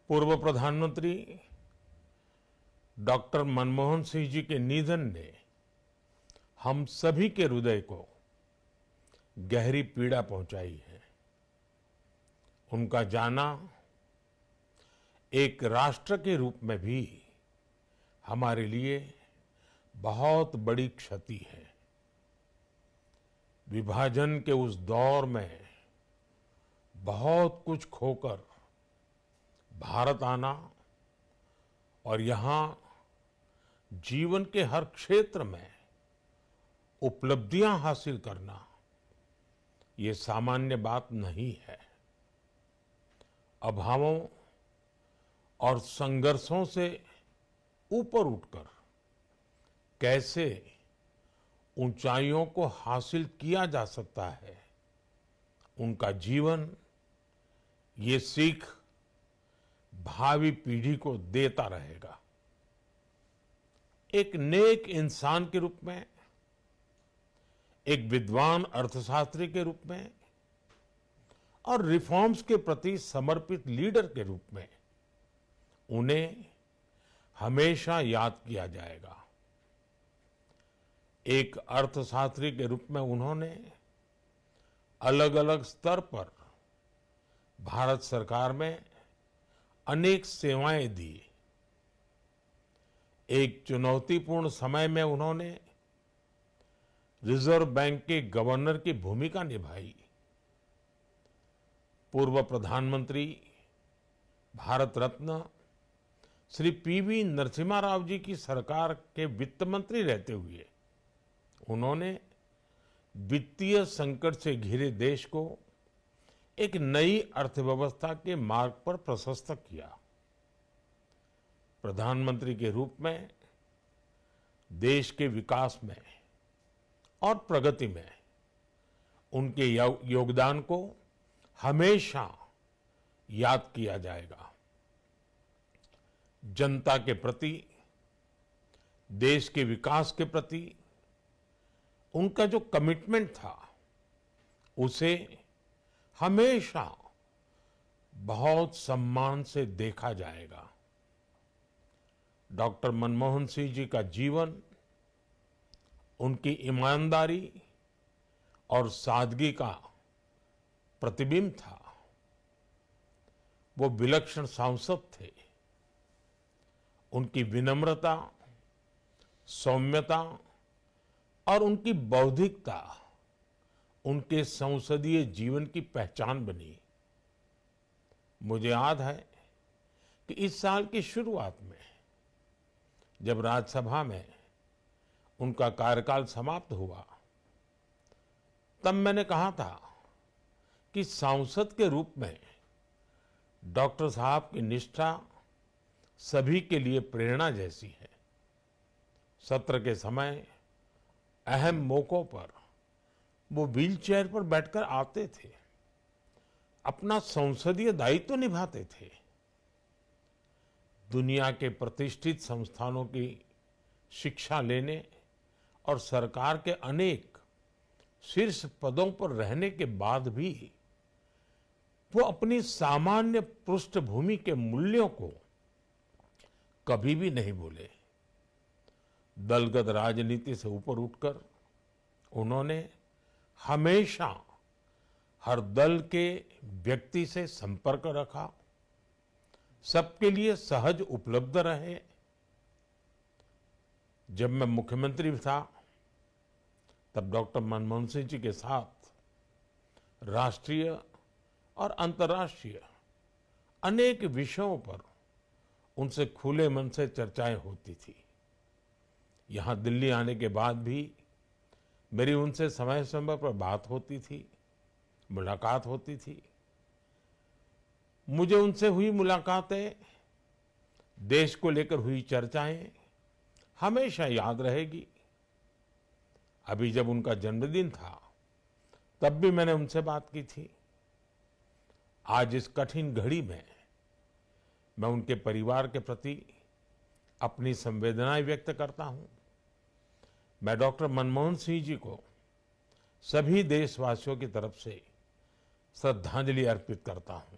पूर्व प्रधानमंत्री डॉक्टर मनमोहन सिंह जी के निधन ने हम सभी के हृदय को गहरी पीड़ा पहुंचाई है। उनका जाना एक राष्ट्र के रूप में भी हमारे लिए बहुत बड़ी क्षति है। विभाजन के उस दौर में बहुत कुछ खोकर भारत आना और यहाँ जीवन के हर क्षेत्र में उपलब्धियां हासिल करना ये सामान्य बात नहीं है। अभावों और संघर्षों से ऊपर उठकर कैसे ऊंचाइयों को हासिल किया जा सकता है, उनका जीवन ये सीख भावी पीढ़ी को देता रहेगा। एक नेक इंसान के रूप में, एक विद्वान अर्थशास्त्री के रूप में और रिफॉर्म्स के प्रति समर्पित लीडर के रूप में उन्हें हमेशा याद किया जाएगा। एक अर्थशास्त्री के रूप में उन्होंने अलग अलग स्तर पर भारत सरकार में अनेक सेवाएं दी। एक चुनौतीपूर्ण समय में उन्होंने रिजर्व बैंक के गवर्नर की भूमिका निभाई। पूर्व प्रधानमंत्री भारत रत्न श्री पीवी नरसिम्हा राव जी की सरकार के वित्त मंत्री रहते हुए उन्होंने वित्तीय संकट से घिरे देश को एक नई अर्थव्यवस्था के मार्ग पर प्रशस्त किया। प्रधानमंत्री के रूप में देश के विकास में और प्रगति में उनके योगदान को हमेशा याद किया जाएगा। जनता के प्रति, देश के विकास के प्रति उनका जो कमिटमेंट था उसे हमेशा बहुत सम्मान से देखा जाएगा। डॉक्टर मनमोहन सिंह जी का जीवन उनकी ईमानदारी और सादगी का प्रतिबिंब था। वो विलक्षण सांसद थे। उनकी विनम्रता, सौम्यता और उनकी बौद्धिकता उनके संसदीय जीवन की पहचान बनी। मुझे याद है कि इस साल की शुरुआत में जब राज्यसभा में उनका कार्यकाल समाप्त हुआ, तब मैंने कहा था कि सांसद के रूप में डॉक्टर साहब की निष्ठा सभी के लिए प्रेरणा जैसी है। सत्र के समय अहम मौकों पर वो व्हीलचेयर पर बैठकर आते थे, अपना संसदीय दायित्व निभाते थे। दुनिया के प्रतिष्ठित संस्थानों की शिक्षा लेने और सरकार के अनेक शीर्ष पदों पर रहने के बाद भी वो अपनी सामान्य पृष्ठभूमि के मूल्यों को कभी भी नहीं भूले। दलगत राजनीति से ऊपर उठकर उन्होंने हमेशा हर दल के व्यक्ति से संपर्क रखा, सबके लिए सहज उपलब्ध रहे। जब मैं मुख्यमंत्री था तब डॉक्टर मनमोहन सिंह जी के साथ राष्ट्रीय और अंतर्राष्ट्रीय अनेक विषयों पर उनसे खुले मन से चर्चाएं होती थी। यहाँ दिल्ली आने के बाद भी मेरी उनसे समय समय पर बात होती थी, मुलाकात होती थी। मुझे उनसे हुई मुलाकातें, देश को लेकर हुई चर्चाएं हमेशा याद रहेगी। अभी जब उनका जन्मदिन था तब भी मैंने उनसे बात की थी। आज इस कठिन घड़ी में मैं उनके परिवार के प्रति अपनी संवेदनाएं व्यक्त करता हूं। मैं डॉक्टर मनमोहन सिंह जी को सभी देशवासियों की तरफ से श्रद्धांजलि अर्पित करता हूं।